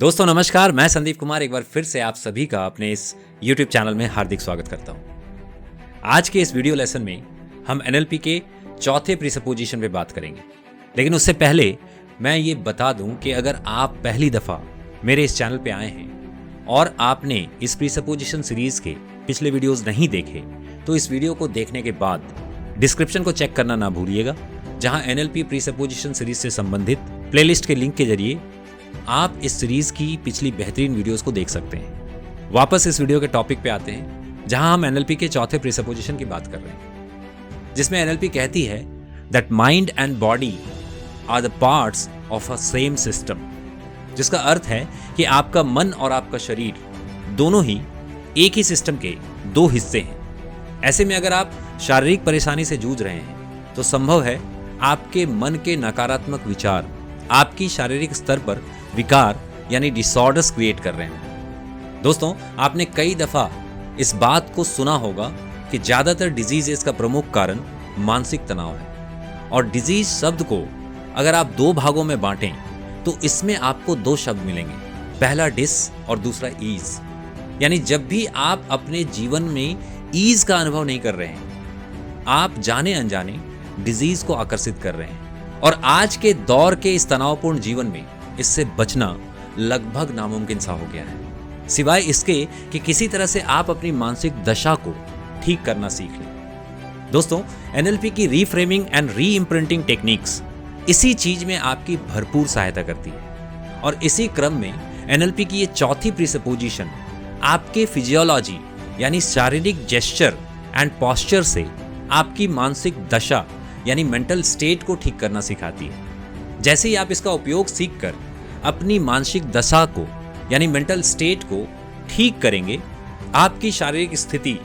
दोस्तों नमस्कार, मैं संदीप कुमार एक बार फिर से आप सभी का अपने इस YouTube चैनल में हार्दिक स्वागत करता हूं। आज के इस वीडियो लेसन में हम NLP के चौथे प्रीसपोजिशन पे बात करेंगे। लेकिन उससे पहले मैं ये बता दूं कि अगर आप पहली दफ़ा मेरे इस चैनल पे आए हैं और आपने इस प्रीसपोजिशन सीरीज़ के पिछले वीडियोज़ नहीं देखे तो इस वीडियो को देखने के बाद डिस्क्रिप्शन को चेक करना ना भूलिएगा, जहाँ NLP प्रीसपोजिशन सीरीज़ से संबंधित प्लेलिस्ट के लिंक के जरिए आप इस सीरीज की पिछली बेहतरीन वीडियोस को देख सकते हैं। वापस इस वीडियो के टॉपिक पे आते हैं, जहां हम NLP के चौथे प्रीसपोजिशन की बात कर रहे हैं, जिसमें NLP कहती है that mind and body are the parts of a same system, जिसका अर्थ है कि आपका मन और आपका शरीर दोनों ही एक ही सिस्टम के दो हिस्से हैं। ऐसे में अगर आप शारीरिक परेशानी से जूझ रहे हैं तो संभव है आपके मन के नकारात्मक विचार आपकी शारीरिक स्तर पर विकार यानी डिसऑर्डर्स क्रिएट कर रहे हैं। दोस्तों, आपने कई दफा इस बात को सुना होगा कि ज्यादातर डिजीजेस का प्रमुख कारण मानसिक तनाव है। और डिजीज शब्द को अगर आप दो भागों में बांटें तो इसमें आपको दो शब्द मिलेंगे, पहला डिस और दूसरा ईज। यानी जब भी आप अपने जीवन में ईज का अनुभव नहीं कर रहे हैं, आप जाने अनजाने डिजीज को आकर्षित कर रहे हैं। और आज के दौर के इस तनावपूर्ण जीवन में इससे बचना लगभग नामुमकिन सा हो गया है, सिवाय इसके कि किसी तरह से आप अपनी मानसिक दशा को ठीक करना सीख लें। दोस्तों, NLP की रीफ्रेमिंग एंड रीइम्प्रिंटिंग टेक्निक्स इसी चीज में आपकी भरपूर सहायता करती है। और इसी क्रम में NLP की ये चौथी प्रीसपोजिशन आपके फिजियोलॉजी यानी शारीरिक जेस्चर एंड पोस्चर से आपकी मानसिक दशा यानी मेंटल स्टेट को ठीक करना सिखाती है। जैसे ही आप इसका उपयोग सीखकर अपनी मानसिक दशा को यानी मेंटल स्टेट को ठीक करेंगे, आपकी शारीरिक स्थिति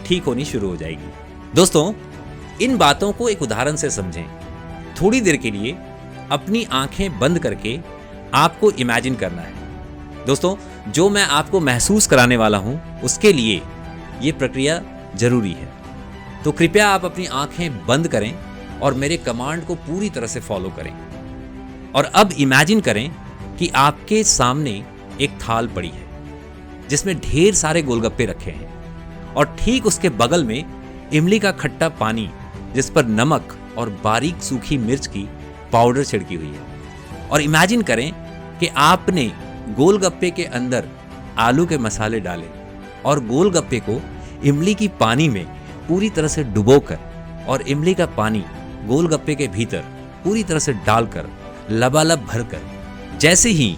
ठीक होनी शुरू हो जाएगी। दोस्तों, इन बातों को एक उदाहरण से समझें। थोड़ी देर के लिए अपनी आंखें बंद करके आपको इमेजिन करना है। दोस्तों, जो मैं आपको महसूस कराने वाला हूं उसके लिए ये प्रक्रिया जरूरी है, तो कृपया आप अपनी आंखें बंद करें और मेरे कमांड को पूरी तरह से फॉलो करें। और अब इमेजिन करें कि आपके सामने एक थाल पड़ी है जिसमें ढेर सारे गोलगप्पे रखे हैं और ठीक उसके बगल में इमली का खट्टा पानी जिस पर नमक और बारीक सूखी मिर्च की पाउडर छिड़की हुई है। और इमेजिन करें कि आपने गोलगप्पे के अंदर आलू के मसाले डाले और गोलगप्पे को इमली की पानी में पूरी तरह से डुबोकर और इमली का पानी गोलगप्पे के भीतर पूरी तरह से डालकर लबालब भरकर जैसे ही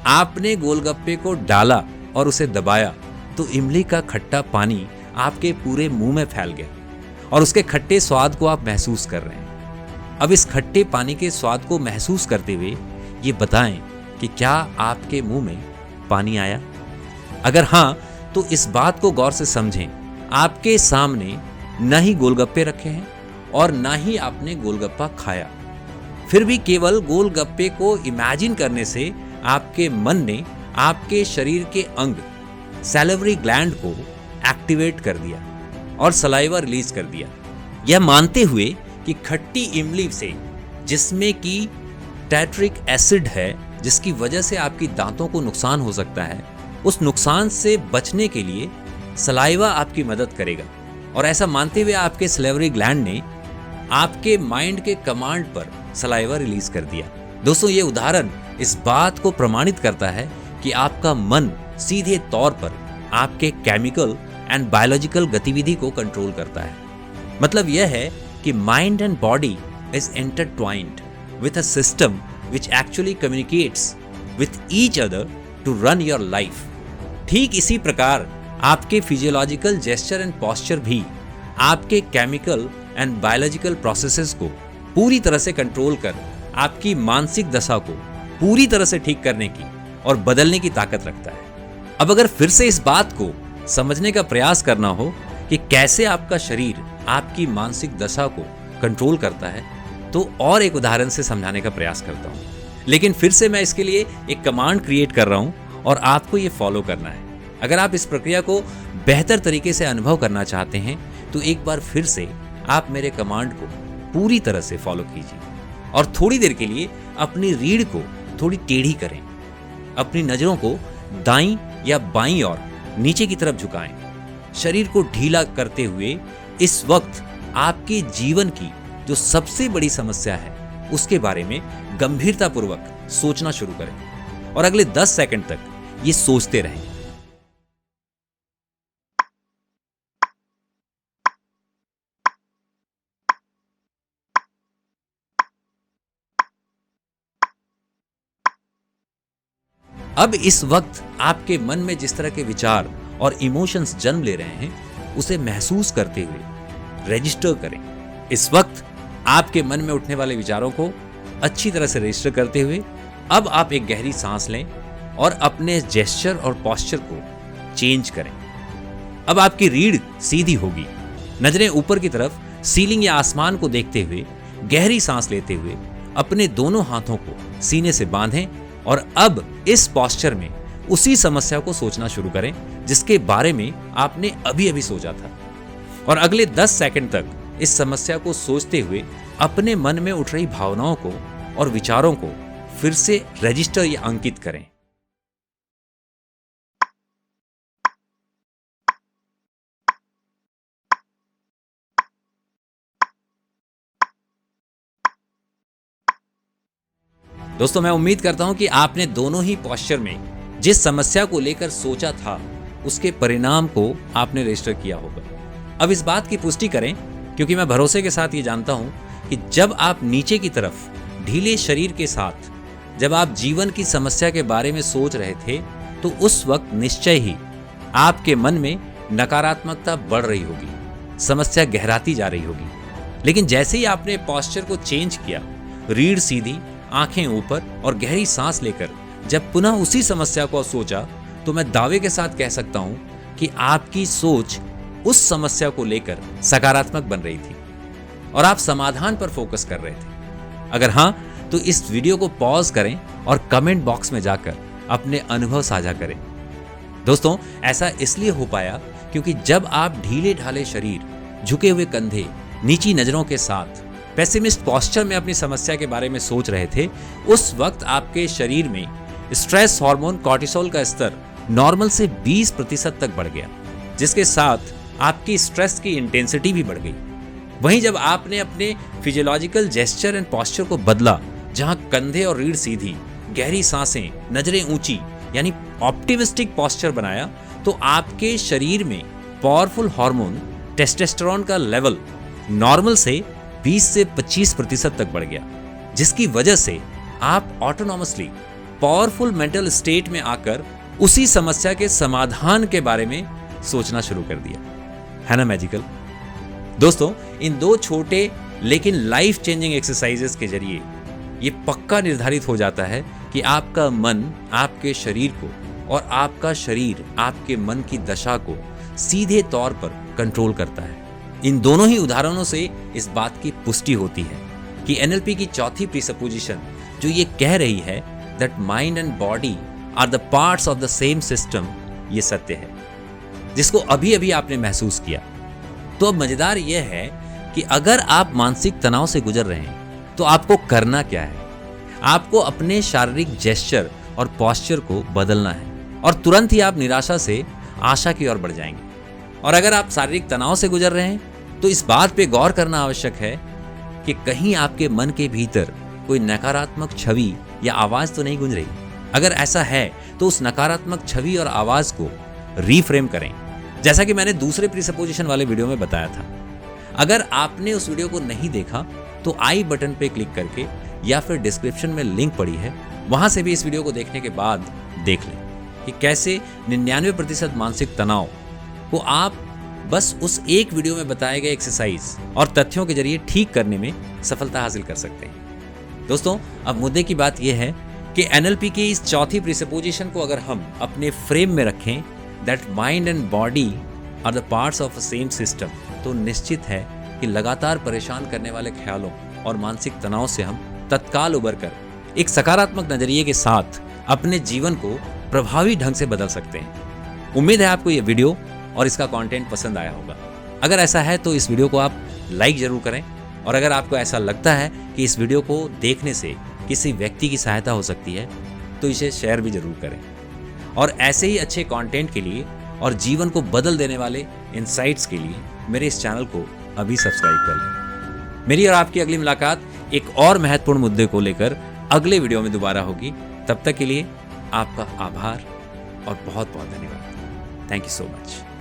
आपने गोलगप्पे को डाला और उसे दबाया तो इमली का खट्टा पानी आपके पूरे मुंह में फैल गया और उसके खट्टे स्वाद को आप महसूस कर रहे हैं। अब इस खट्टे पानी के स्वाद को महसूस करते हुए ये बताएं कि क्या आपके मुंह में पानी आया? अगर हाँ, तो इस बात को गौर से समझें, आपके सामने न ही गोलगप्पे रखे हैं और ना ही आपने गोलगप्पा खाया। फिर भी केवल गोलगप्पे को इमेजिन करने से आपके मन ने आपके शरीर के अंग सैलिवरी ग्लैंड को एक्टिवेट कर दिया और सलाइवा रिलीज कर दिया, यह मानते हुए कि खट्टी इमली से, जिसमें कि टैट्रिक एसिड है, जिसकी वजह से आपकी दांतों को नुकसान हो सकता है, उस नुकसान से बचने के लिए सलाइवा आपकी मदद करेगा। और ऐसा मानते हुए आपके सैलिवरी ग्लैंड ने आपके माइंड के कमांड पर सलाइवा रिलीज कर दिया। दोस्तों, ये उदाहरण इस बात को प्रमाणित करता है कि आपका मन सीधे तौर पर आपके केमिकल एंड बायोलॉजिकल गतिविधि को कंट्रोल करता है। मतलब यह है कि mind and body is intertwined with a system which actually communicates with each other to run your life. ठीक इसी प्रकार आपके फिजियोलॉजिकल जेस्चर एंड पोस्चर भी आपके केमिकल एंड बायोलॉजिकल प्रोसेसेस को पूरी तरह से कंट्रोल कर आपकी मानसिक दशा को पूरी तरह से ठीक करने की और बदलने की ताकत रखता है। अब अगर फिर से इस बात को समझने का प्रयास करना हो कि कैसे आपका शरीर आपकी मानसिक दशा को कंट्रोल करता है, तो और एक उदाहरण से समझाने का प्रयास करता हूँ। लेकिन फिर से मैं इसके लिए एक कमांड क्रिएट कर रहा हूँ और आपको ये फॉलो करना है। अगर आप इस प्रक्रिया को बेहतर तरीके से अनुभव करना चाहते हैं तो एक बार फिर से आप मेरे कमांड को पूरी तरह से फॉलो कीजिए और थोड़ी देर के लिए अपनी रीढ़ को थोड़ी टेढ़ी करें अपनी नजरों को दाईं या बाईं ओर नीचे की तरफ झुकाएं। शरीर को ढीला करते हुए इस वक्त आपके जीवन की जो सबसे बड़ी समस्या है उसके बारे में गंभीरतापूर्वक सोचना शुरू करें और अगले 10 सेकंड तक ये सोचते रहें। अब इस वक्त आपके मन में जिस तरह के विचार और इमोशंस जन्म ले रहे हैं उसे महसूस करते हुए रजिस्टर करें। इस वक्त आपके मन में उठने वाले विचारों को अच्छी तरह से रजिस्टर करते हुए अब आप एक गहरी सांस लें और अपने जेस्चर और पोस्चर को चेंज करें। अब आपकी रीढ़ सीधी होगी, नजरें ऊपर की तरफ सीलिंग या आसमान को देखते हुए गहरी सांस लेते हुए अपने दोनों हाथों को सीने से बांधें और अब इस पोस्चर में उसी समस्या को सोचना शुरू करें जिसके बारे में आपने अभी अभी सोचा था और अगले 10 सेकंड तक इस समस्या को सोचते हुए अपने मन में उठ रही भावनाओं को और विचारों को फिर से रजिस्टर या अंकित करें। दोस्तों, मैं उम्मीद करता हूं कि आपने दोनों ही पोस्चर में जिस समस्या को लेकर सोचा था उसके परिणाम को आपने रजिस्टर किया होगा। अब इस बात की पुष्टि करें, क्योंकि मैं भरोसे के साथ ये जानता हूं कि जब आप नीचे की तरफ ढीले शरीर के साथ जब आप जीवन की समस्या के बारे में सोच रहे थे तो उस वक्त निश्चय ही आपके मन में नकारात्मकता बढ़ रही होगी, समस्या गहराती जा रही होगी। लेकिन जैसे ही आपने पोस्चर को चेंज किया, रीढ़ सीधी, आंखें ऊपर और गहरी सांस लेकर जब पुनः उसी समस्या को सोचा, तो मैं दावे के साथ कह सकता हूं कि आपकी सोच उस समस्या को लेकर सकारात्मक बन रही थी और आप समाधान पर फोकस कर रहे थे। अगर हां, तो इस वीडियो को पॉज करें और कमेंट बॉक्स में जाकर अपने अनुभव साझा करें। दोस्तों, ऐसा इसलिए हो पाया क्योंकि जब आप ढीले ढाले शरीर, झुके हुए कंधे, नीची नजरों के साथ पेसिमिस्ट पोस्चर में अपनी समस्या के बारे में सोच रहे थे, उस वक्त आपके शरीर में स्ट्रेस हार्मोन कॉर्टिसोल का स्तर नॉर्मल से 20% तक बढ़ गया, जिसके साथ आपकी स्ट्रेस की इंटेंसिटी भी बढ़ गई। वहीं जब आपने अपने फिजियोलॉजिकल जेस्चर एंड पोस्चर को बदला, जहां कंधे और रीढ़ सीधी, गहरी सांसें, नजरें ऊंची यानी ऑप्टिमिस्टिक पोस्चर बनाया, तो आपके शरीर में पावरफुल हार्मोन टेस्टोस्टेरोन का लेवल नॉर्मल से 20 से 25% तक बढ़ गया, जिसकी वजह से आप ऑटोनॉमसली पावरफुल मेंटल स्टेट में आकर उसी समस्या के समाधान के बारे में सोचना शुरू कर दिया। है ना मैजिकल? दोस्तों, इन दो छोटे लेकिन लाइफ चेंजिंग एक्सरसाइजेस के जरिए ये पक्का निर्धारित हो जाता है कि आपका मन आपके शरीर को और आपका शरीर आपके मन की दशा को सीधे तौर पर कंट्रोल करता है। इन दोनों ही उदाहरणों से इस बात की पुष्टि होती है कि एनएलपी की चौथी प्रीसपोजिशन जो ये कह रही है that mind and body are the parts of the same system, ये सत्य है, जिसको अभी अभी आपने महसूस किया। तो अब मजेदार यह है कि अगर आप मानसिक तनाव से गुजर रहे हैं तो आपको करना क्या है? आपको अपने शारीरिक जेस्चर और पोस्चर को बदलना है और तुरंत ही आप निराशा से आशा की ओर बढ़ जाएंगे। और अगर आप शारीरिक तनाव से गुजर रहे हैं तो इस बात पे गौर करना आवश्यक है कि कहीं आपके मन के भीतर कोई नकारात्मक छवि या आवाज तो नहीं गूंज रही। अगर ऐसा है तो उस नकारात्मक छवि और आवाज को रीफ्रेम करें, जैसा कि मैंने दूसरे प्रीसपोजिशन वाले वीडियो में बताया था। अगर आपने उस वीडियो को नहीं देखा तो आई बटन पे क्लिक करके या फिर डिस्क्रिप्शन में लिंक पड़ी है, वहां से भी इस वीडियो को देखने के बाद देख लें कि कैसे 99% मानसिक तनाव को आप बस उस एक वीडियो में बताए गए एक्सरसाइज और तथ्यों के जरिए ठीक करने में सफलता हासिल कर सकते हैं। दोस्तों, अब मुद्दे की बात यह है कि एनएलपी की इस चौथी प्रीसपोजिशन को अगर हम अपने फ्रेम में रखें that mind and body are the parts of a same system, तो निश्चित है कि लगातार परेशान करने वाले ख्यालों और मानसिक तनाव से हम तत्काल उबर कर एक सकारात्मक नजरिए के साथ अपने जीवन को प्रभावी ढंग से बदल सकते हैं। उम्मीद है आपको यह वीडियो और इसका कंटेंट पसंद आया होगा। अगर ऐसा है तो इस वीडियो को आप लाइक जरूर करें, और अगर आपको ऐसा लगता है कि इस वीडियो को देखने से किसी व्यक्ति की सहायता हो सकती है तो इसे शेयर भी जरूर करें। और ऐसे ही अच्छे कंटेंट के लिए और जीवन को बदल देने वाले इनसाइट्स के लिए मेरे इस चैनल को अभी सब्सक्राइब कर लें। मेरी और आपकी अगली मुलाकात एक और महत्वपूर्ण मुद्दे को लेकर अगले वीडियो में दोबारा होगी। तब तक के लिए आपका आभार और बहुत बहुत धन्यवाद। Thank you so much.